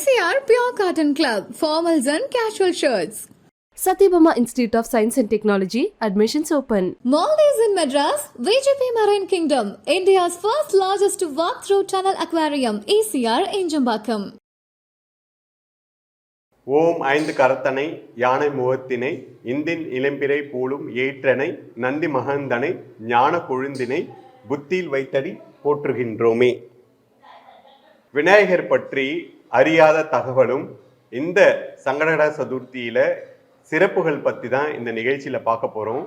ECR Pure Cotton Club, formals and casual shirts. Satyabama Institute of Science and Technology, admissions open. Maldives in Madras, VGP Marine Kingdom, India's first largest walk-through tunnel aquarium, ECR Injambakam. ஓம் ஐந்து கரத்தனை யானை முகத்தினை இந்தின் இளம்பிறை பூளும் ஏற்றனை நந்தி மகந்தனை ஞான கொழுந்தினை புத்தியில் வைத்தடி போற்றுகின்றோமே. விநாயகர் பற்றி அறியாத தகவலும் இந்த சங்கடகர சதுர்த்தியில சிறப்புகள் பற்றி தான் இந்த நிகழ்ச்சியில பார்க்க போறோம்.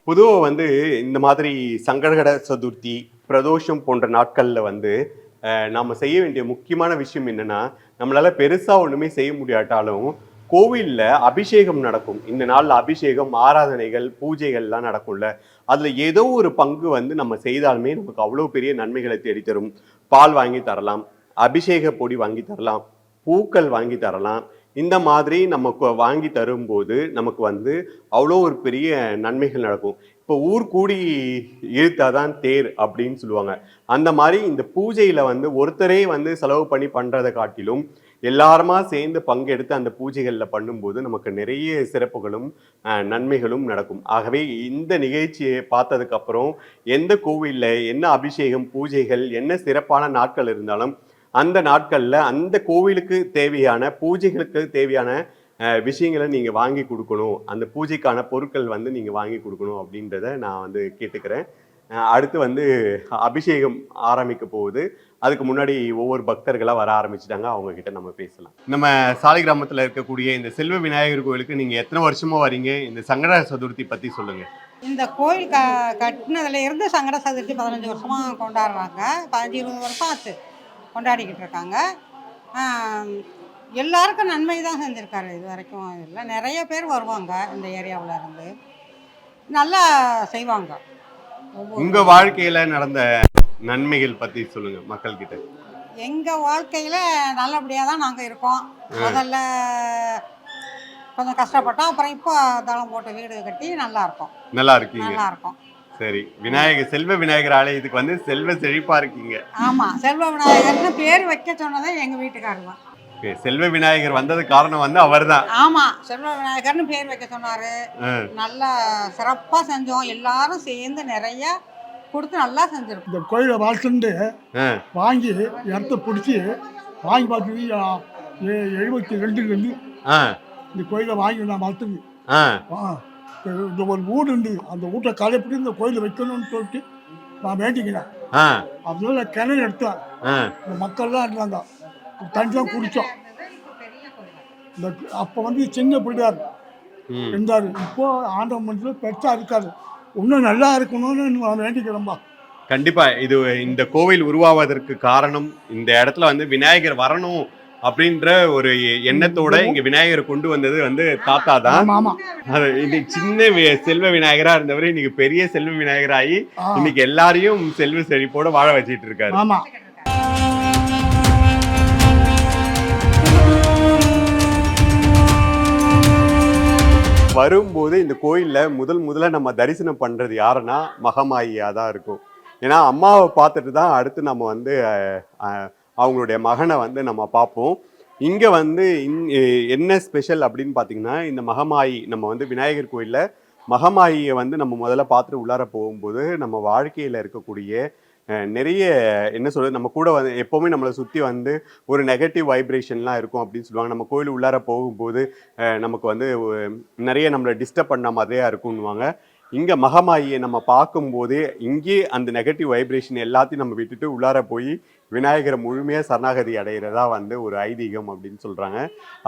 பொதுவாக இந்த மாதிரி சங்கடகர சதுர்த்தி பிரதோஷம் போன்ற நாட்களில் நாம் செய்ய வேண்டிய முக்கியமான விஷயம் என்னென்னா, நம்மளால் பெருசாக ஒன்றுமே செய்ய முடியாட்டாலும் கோவிலில் அபிஷேகம் நடக்கும். இந்த நாளில் அபிஷேகம், ஆராதனைகள், பூஜைகள்லாம் நடக்கும்ல, அதில் ஏதோ ஒரு பங்கு நம்ம செய்தாலுமே நமக்கு அவ்வளோ பெரிய நன்மைகளை தேடித்தரும். பால் வாங்கி தரலாம், அபிஷேக பொடி வாங்கி தரலாம், பூக்கள் வாங்கி தரலாம். இந்த மாதிரி நமக்கு வாங்கி தரும்போது நமக்கு அவ்வளோ ஒரு பெரிய நன்மைகள் நடக்கும். இப்போ ஊர் கூடி இழுத்தாதான் தேர் அப்படின்னு சொல்லுவாங்க. அந்த மாதிரி இந்த பூஜையில் ஒருத்தரே செலவு பண்ணி பண்ணுறதை காட்டிலும் எல்லாருமா சேர்ந்து பங்கெடுத்து அந்த பூஜைகளில் பண்ணும்போது நமக்கு நிறைய சிறப்புகளும் நன்மைகளும் நடக்கும். ஆகவே இந்த நிகழ்ச்சியை பார்த்ததுக்கப்புறம் எந்த கோவிலில் என்ன அபிஷேகம், பூஜைகள், என்ன சிறப்பான நாட்கள் இருந்தாலும் அந்த நாட்களில் அந்த கோவிலுக்கு தேவையான, பூஜைகளுக்கு தேவையான விஷயங்களை நீங்கள் வாங்கி கொடுக்கணும், அந்த பூஜைக்கான பொருட்கள் நீங்கள் வாங்கி கொடுக்கணும் அப்படின்றத நான் கேட்டுக்கிறேன். அடுத்து அபிஷேகம் ஆரம்பிக்க போகுது. அதுக்கு முன்னாடி ஒவ்வொரு பக்தர்களாக வர ஆரம்பிச்சிட்டாங்க, அவங்க கிட்ட நம்ம பேசலாம். நம்ம சாலை கிராமத்தில் இருக்கக்கூடிய இந்த செல்வ விநாயகர் கோயிலுக்கு நீங்கள் எத்தனை வருஷமா வரீங்க? இந்த சங்கட சதுர்த்தி பற்றி சொல்லுங்கள். இந்த கோயில் கட்டினதுல இருந்து சங்கட சதுர்த்தி 15 வருஷமாக கொண்டாடுறாங்க. 15-20 வருஷம் ஆச்சு கொண்டாடிக்கிட்டு இருக்காங்க. எல்லாருக்கும் நன்மை தான் செஞ்சுருக்காரு இது வரைக்கும். இதில் நிறைய பேர் வருவாங்க இந்த ஏரியாவில் இருந்து, நல்லா செய்வாங்க. உங்கள் வாழ்க்கையில் நடந்த நன்மைகள் பற்றி சொல்லுங்கள் மக்கள்கிட்ட. எங்கள் வாழ்க்கையில் நல்லபடியாக தான் நாங்கள் இருக்கோம். முதல்ல கொஞ்சம் கஷ்டப்பட்டோம், அப்புறம் இப்போ தளம் போட்டு வீடு கட்டி நல்லா இருக்கோம். நல்லா இருக்கீங்க? நல்லா இருக்கோம். சரி, விநாயகர் செல்வ விநாயகர் ஆலயத்துக்கு செல்வ செழிப்பா இருக்கீங்க. ஆமா, செல்வ விநாயகர்னு பேர் வைக்க சொன்னதே எங்க வீட்டுக்காரர் தான். செல்வ விநாயகர் வந்தது காரணம் அவர் தான். ஆமா, செல்வ விநாயகர்னு பேர் வைக்க சொன்னாரு. நல்லா சிறப்பா செஞ்சோம், எல்லாரும் சேர்ந்து நிறைய கொடுத்து நல்லா செஞ்சிருக்கோம். இந்த கோயிலை வாழ்த்துண்டு வாங்கி இடத்த பிடிச்சி வாங்கி பார்த்து 72 இந்த கோயிலை வாங்கி நான் வளர்த்துங்க. இந்த ஒரு வீடு உண்டு, அந்த வீட்டை கலைப்படி இந்த கோயிலை வைக்கணும்னு சொல்லிட்டு நான் வேண்டிக்கிறேன். அதனால கிணறு எடுத்தேன். இந்த மக்கள்லாம் இருந்தாங்க, தண்ணிலாம் குடித்தோம். இந்த அப்போ சின்ன பிள்ளையார் இருந்தார். இப்போ ஆண்டவன் மனசில் பெருசாக இருக்காது. இன்னும் நல்லா இருக்கணும்னு நான் வேண்டிக்கிறேன்பா. கண்டிப்பா இது இந்த கோவில் உருவாவதற்கு காரணம் இந்த இடத்துல விநாயகர் வரணும் அப்படின்ற ஒரு எண்ணத்தோட இங்க விநாயகரை கொண்டு வந்தது தாத்தா தான். இன்னைக்கு சின்ன செல்வ விநாயகரா இருந்தவர் இன்னைக்கு பெரிய செல்வ விநாயகராகி இன்னைக்கு எல்லாரையும் செல்வ செழிப்போட வாழ வச்சிட்டு இருக்காரு. வரும்போது இந்த கோயில்ல முதல்ல நம்ம தரிசனம் பண்றது யாருன்னா மகமாயியா தான் இருக்கும். ஏன்னா அம்மாவை பார்த்துட்டு தான் அடுத்து நம்ம அவங்களுடைய மகனை நம்ம பார்ப்போம். இங்கே என்ன ஸ்பெஷல் அப்படின்னு பார்த்தீங்கன்னா, இந்த மகமாயி நம்ம விநாயகர் கோயிலில் மகமாயியை நம்ம முதல்ல பார்த்துட்டு உள்ளார போகும்போது நம்ம வாழ்க்கையில் இருக்கக்கூடிய நிறைய என்ன சொல்கிறது, நம்ம கூட எப்போவுமே நம்மளை சுற்றி ஒரு நெகட்டிவ் வைப்ரேஷன்லாம் இருக்கும் அப்படின்னு சொல்லுவாங்க. நம்ம கோயில் உள்ளார போகும்போது நமக்கு நிறைய நம்மளை டிஸ்டர்ப் பண்ண மாதிரியா இருக்குன்னுவாங்க. இங்கே மகமாயியை நம்ம பார்க்கும்போதே இங்கே அந்த நெகட்டிவ் வைப்ரேஷன் எல்லாத்தையும் நம்ம விட்டுட்டு உள்ளார போய் விநாயகரை முழுமையாக சரணாகதி அடைகிறதா ஒரு ஐதீகம் அப்படின்னு சொல்கிறாங்க.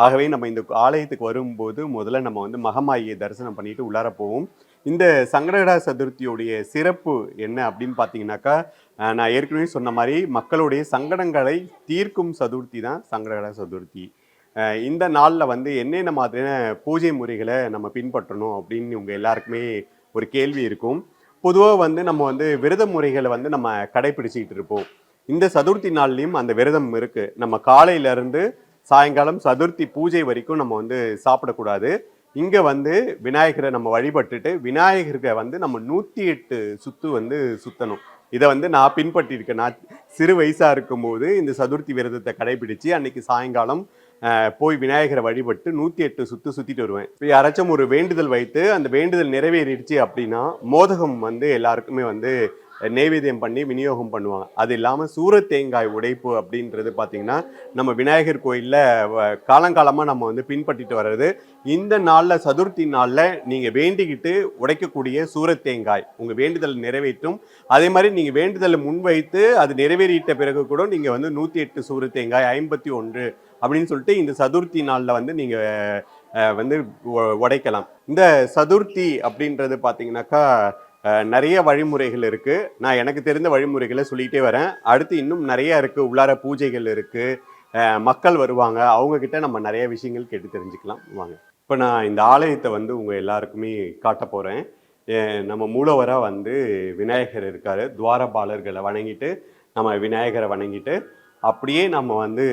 ஆகவே நம்ம இந்த ஆலயத்துக்கு வரும்போது முதல்ல நம்ம மகமாயியை தரிசனம் பண்ணிட்டு உள்ளார போவோம். இந்த சங்கடகர சதுர்த்தியுடைய சிறப்பு என்ன அப்படின்னு பார்த்தீங்கன்னாக்கா, நான் ஏற்கனவே சொன்ன மாதிரி மக்களுடைய சங்கடங்களை தீர்க்கும் சதுர்த்தி தான் சங்கடகர சதுர்த்தி. இந்த நாளில் என்னென்ன மாதிரியான பூஜை முறைகளை நம்ம பின்பற்றணும் அப்படின்னு உங்கள் எல்லாருக்குமே ஒரு கேள்வி இருக்கும். பொதுவாக நம்ம விரத முறைகளை நம்ம கடைபிடிச்சிக்கிட்டு இருப்போம். இந்த சதுர்த்தி நாள்லயும் அந்த விரதம் இருக்கு. நம்ம காலையில இருந்து சாயங்காலம் சதுர்த்தி பூஜை வரைக்கும் நம்ம வந்து சாப்பிடக்கூடாது. இங்க வந்து விநாயகரை நம்ம வழிபட்டுட்டு விநாயகருக்கு வந்து நம்ம 108 சுத்து வந்து சுத்தணும். இதை வந்து நான் பின்பற்றியிருக்கேன். நான் சிறு வயசா இருக்கும்போது இந்த சதுர்த்தி விரதத்தை கடைபிடிச்சு அன்னைக்கு சாயங்காலம் போய் விநாயகரை வழிபட்டு 108 சுத்து சுத்திட்டு வருவேன். இப்போ யாராச்சும் ஒரு வேண்டுதல் வைத்து அந்த வேண்டுதல் நிறைவேறிடுச்சு அப்படின்னா மோதகம் வந்து எல்லாருக்குமே வந்து நெய்வேத்தியம் பண்ணி விநியோகம் பண்ணுவாங்க. அது இல்லாமல் சூரத்தேங்காய் உடைப்பு அப்படின்றது பார்த்தீங்கன்னா நம்ம விநாயகர் கோயிலில் காலங்காலமாக நம்ம வந்து பின்பற்றிட்டு வர்றது. இந்த நாளில் சதுர்த்தி நாளில் நீங்கள் வேண்டிக்கிட்டு உடைக்கக்கூடிய சூரத்தேங்காய் உங்கள் வேண்டுதல் நிறைவேற்றும். அதே மாதிரி நீங்கள் வேண்டுதலை முன்வைத்து அது நிறைவேறிட்ட பிறகு கூட நீங்கள் வந்து 108 சூரத்தேங்காய் 51 அப்படின்னு சொல்லிட்டு இந்த சதுர்த்தி நாளில் வந்து நீங்கள் வந்து உடைக்கலாம். இந்த சதுர்த்தி அப்படின்றது பார்த்தீங்கன்னாக்கா நிறைய வழிமுறைகள் இருக்கு. நான் எனக்கு தெரிந்த வழிமுறைகளை சொல்லிட்டே வரேன். அடுத்து இன்னும் நிறைய இருக்கு. உள்ளார பூஜைகள் இருக்கு, மக்கள் வருவாங்க, அவங்க கிட்ட நம்ம நிறைய விஷயங்கள் கேட்டு தெரிஞ்சுக்கலாம். வாங்க, இப்போ நான் இந்த ஆலயத்தை வந்து உங்க எல்லாருக்குமே காட்ட போறேன். நம்ம மூலவராக வந்து விநாயகர் இருக்காரு. துவாரபாலர்களை வணங்கிட்டு நம்ம விநாயகரை வணங்கிட்டு அப்படியே நம்ம வந்து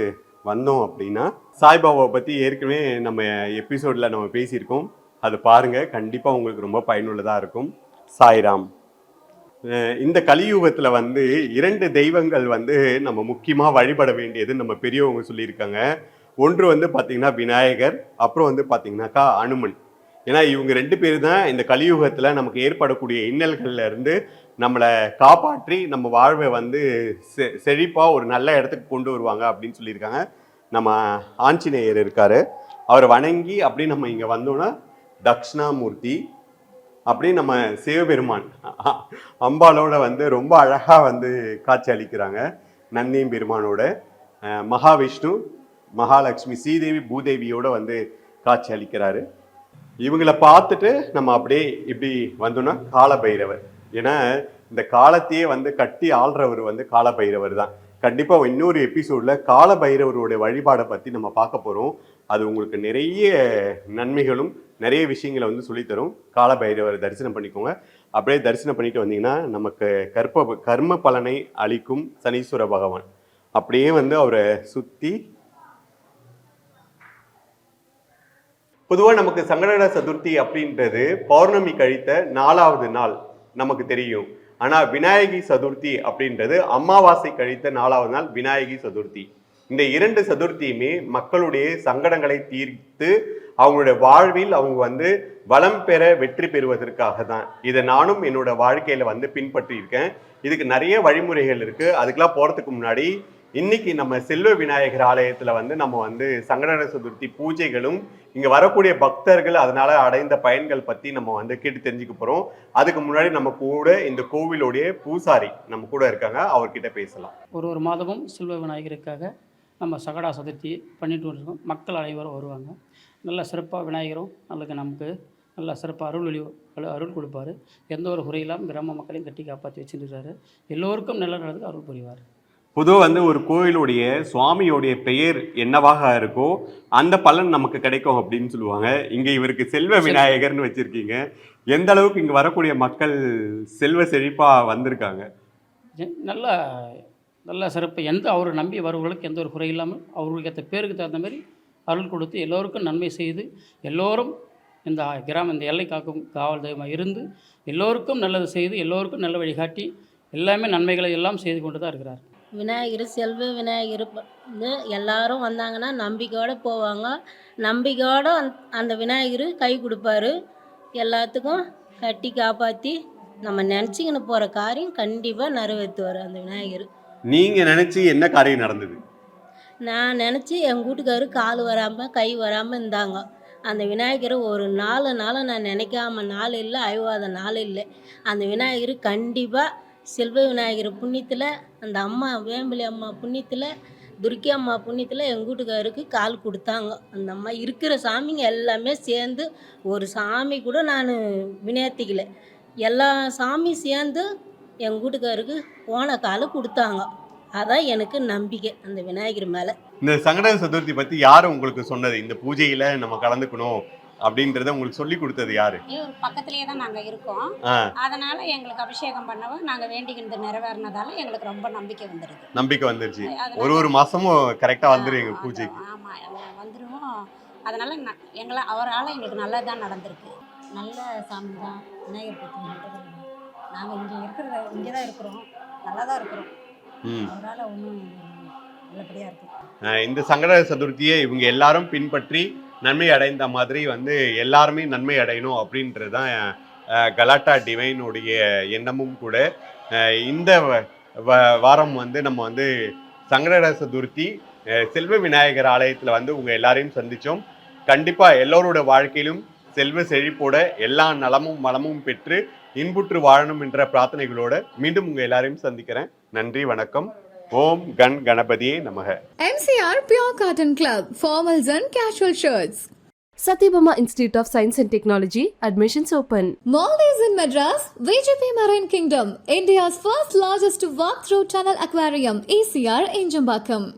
வந்தோம் அப்படின்னா சாய்பாபாவை பற்றி ஏற்கனவே நம்ம எபிசோடில் நம்ம பேசியிருக்கோம். அது பாருங்க, கண்டிப்பாக உங்களுக்கு ரொம்ப பயனுள்ளதாக இருக்கும். சாய்ராம். இந்த கலியுகத்துல வந்து 2 தெய்வங்கள் வந்து நம்ம முக்கியமா வழிபட வேண்டியது நம்ம பெரியவங்க சொல்லியிருக்காங்க. ஒன்று வந்து பாத்தீங்கன்னா விநாயகர், அப்புறம் வந்து பாத்தீங்கன்னாக்கா அனுமன். ஏன்னா இவங்க 2 பேர் தான் இந்த கலியுகத்துல நமக்கு ஏற்படக்கூடிய இன்னல்கள்ல இருந்து நம்மளை காப்பாற்றி நம்ம வாழ்வை வந்து செழிப்பா ஒரு நல்ல இடத்துக்கு கொண்டு வருவாங்க அப்படின்னு சொல்லியிருக்காங்க. நம்ம ஆஞ்சநேயர் இருக்காரு, அவரை வணங்கி அப்படி நம்ம இங்க வந்தோம்னா தக்ஷணாமூர்த்தி, அப்படி நம்ம சிவபெருமான் அம்பாலோட வந்து ரொம்ப அழகா வந்து காட்சி அளிக்கிறாங்க. நந்தியம் பெருமானோட, மகாவிஷ்ணு, மகாலட்சுமி, ஸ்ரீதேவி, பூதேவியோட வந்து காட்சி அளிக்கிறாரு. இவங்களை பார்த்துட்டு நம்ம அப்படியே இப்படி வந்தோம்னா காலபைரவர். ஏன்னா இந்த காலத்தையே வந்து கட்டி ஆள்றவர் வந்து காலபைரவர் தான். கண்டிப்பா இன்னொரு எபிசோட்ல காலபைரவருடைய வழிபாடை பத்தி நம்ம பார்க்க போறோம். அது உங்களுக்கு நிறைய நன்மைகளும் நிறைய விஷயங்களை வந்து சொல்லித்தரும். காலபைரவர் தரிசனம் பண்ணிக்கோங்க. அப்படியே தரிசனம் பண்ணிட்டு வந்தீங்கன்னா நமக்கு கர்ம பலனை அளிக்கும் சனீஸ்வர பகவான். அப்படியே வந்து அவரை சுத்தி பொதுவாக நமக்கு சங்கடஹர சதுர்த்தி அப்படின்றது பௌர்ணமி கழித்த 4வது நாள் நமக்கு தெரியும். ஆனா விநாயகி சதுர்த்தி அப்படின்றது அமாவாசை கழித்த 4வது நாள் விநாயகி சதுர்த்தி. இந்த 2 சதுர்த்தியுமே மக்களுடைய சங்கடங்களை தீர்த்து அவங்களுடைய வாழ்வில் அவங்க வந்து வளம் பெற வெற்றி பெறுவதற்காக தான். இதை நானும் என்னோட வாழ்க்கையில வந்து பின்பற்றி இருக்கேன். இதுக்கு நிறைய வழிமுறைகள் இருக்கு. அதுக்கெல்லாம் போறதுக்கு முன்னாடி இன்னைக்கு நம்ம செல்வ விநாயகர் ஆலயத்துல வந்து நம்ம வந்து சங்கடஹர சதுர்த்தி பூஜைகளும் இங்க வரக்கூடிய பக்தர்கள் அதனால அடைந்த பயன்கள் பத்தி நம்ம வந்து கேட்டு தெரிஞ்சுக்க போறோம். அதுக்கு முன்னாடி நம்ம கூட இந்த கோவிலுடைய பூசாரி நம்ம கூட இருக்காங்க, அவர்கிட்ட பேசலாம். ஒரு மாதமும் செல்வ விநாயகருக்காக நம்ம சகடா சதுர்த்தி பண்ணிட்டு இருக்கோம். மக்கள் அனைவரும் வருவாங்க. நல்ல சிறப்பாக விநாயகரும் நமக்கு நல்ல சிறப்பாக அருள் கொடுப்பார். எந்த ஒரு குறையில்லாமல் கிராம மக்களையும் கட்டி காப்பாற்றி வச்சுருக்காரு. எல்லோருக்கும் நல்ல நடந்து அருள் புரிவார். பொதுவாக வந்து ஒரு கோயிலுடைய சுவாமியோடைய பெயர் என்னவாக இருக்கோ அந்த பலன் நமக்கு கிடைக்கும் அப்படின்னு சொல்லுவாங்க. இங்கே இவருக்கு செல்வ விநாயகர்னு வச்சுருக்கீங்க. எந்த அளவுக்கு இங்கே வரக்கூடிய மக்கள் செல்வ செழிப்பாக வந்திருக்காங்க? நல்ல நல்ல சிறப்பு. அவரை நம்பி வருவர்களுக்கு எந்த ஒரு குறை இல்லாமல் அவர்களுக்கு ஏற்ற பேருக்கு தகுந்த மாதிரி அருள் கொடுத்து எல்லோருக்கும் நன்மை செய்து எல்லோரும் இந்த எல்லை காக்கும் காவல் தெய்வமாக இருந்து எல்லோருக்கும் நல்லது செய்து எல்லோருக்கும் நல்ல வழிகாட்டி எல்லாமே நன்மைகளை எல்லாம் செய்து கொண்டு தான் இருக்கிறார். விநாயகர் செல்வ விநாயகர் வந்து எல்லாரும் வந்தாங்கன்னா நம்பிக்கையோடு போவாங்க. நம்பிக்கையோடு அந்த விநாயகர் கை கொடுப்பாரு. எல்லாத்துக்கும் கட்டி காப்பாற்றி நம்ம நினச்சிக்கின்னு போகிற காரியம் கண்டிப்பாக நிறைவேற்றுவார் அந்த விநாயகர். நீங்கள் நினச்சி என்ன காரியம் நடந்தது? நான் நினச்சி எங்கள் வீட்டுக்காரு கால் வராமல் கை வராமல் இருந்தாங்க. அந்த விநாயகரை ஒரு நாள் நான் நினைக்காம நாள் இல்லை, அழுவாத நாள் இல்லை. அந்த விநாயகர் கண்டிப்பாக செல்வ விநாயகர் புண்ணியத்தில், அந்த அம்மா வேம்பலி அம்மா புண்ணியத்தில், துர்க்கி அம்மா புண்ணியத்தில் எங்கள் வீட்டுக்காருக்கு கால் கொடுத்தாங்க. அந்த அம்மா இருக்கிற சாமிங்க எல்லாமே சேர்ந்து ஒரு சாமி கூட நான் வினையத்திக்கல. எல்லா சாமியும் சேர்ந்து எங்கள் வீட்டுக்காருக்கு போன காலை கொடுத்தாங்க. அதான் எனக்கு நம்பிக்கை அந்த விநாயகர் மேலே. இந்த சங்கடஹர சதுர்த்தி பற்றி யார் உங்களுக்கு சொன்னது? இந்த பூஜையில் நம்ம கலந்துக்கணும், அப்படின்றத உங்களுக்கு சொல்லி கொடுத்தது யாரு? இவர் பக்கத்துலேயே தான் நாங்கள் இருக்கோம். ஆ, அதனால் எங்களுக்கு அபிஷேகம் பண்ணவும் நாங்கள் வேண்டிக்கிறது நிறைவேறினதால எங்களுக்கு ரொம்ப நம்பிக்கை வந்துடுது. நம்பிக்கை வந்துருச்சு. அதனால- ஒரு மாசமும் கரெக்டா வந்துருவீங்க பூஜைக்கு. ஆமாம் வந்துடுவோம். அதனால் அவரால் எங்களுக்கு நல்லது தான் நடந்திருக்கு. நல்ல சாமி தான் விநாயகர் பற்றி. நாங்கள் இங்கே தான் இருக்கிறோம், நல்லா தான் இருக்கிறோம். ம். அவரால் ஒன்றும் நல்லபடியாக இருக்கும். இந்த சங்கட சதுர்த்தியை இவங்க எல்லாரும் பின்பற்றி நன்மை அடைந்த மாதிரி வந்து எல்லாருமே நன்மை அடையணும் அப்படின்றது தான் கலாட்டா டிவைனுடைய எண்ணமும் கூட. இந்த வாரம் வந்து நம்ம வந்து சங்கட சதுர்த்தி செல்வ விநாயகர் ஆலயத்தில் வந்து உங்கள் எல்லாரையும் சந்தித்தோம். கண்டிப்பாக எல்லோரோட வாழ்க்கையிலும் செல்வ செழிப்போட எல்லா நலமும் வளமும் பெற்று இன்புற்று வாழணும் என்ற பிரார்த்தனைகளோட மீண்டும் உங்கள் எல்லாரையும் சந்திக்கிறேன். நன்றி, வணக்கம். ஓம் கண் கணபதியே நமக. MCR Pure Cotton Club, formals and casual shirts. Satyabama Institute of Science and Technology, admissions open. Maldives in Madras, VGP Marine Kingdom, India's first largest walk-through tunnel aquarium, ECR Enjambakam.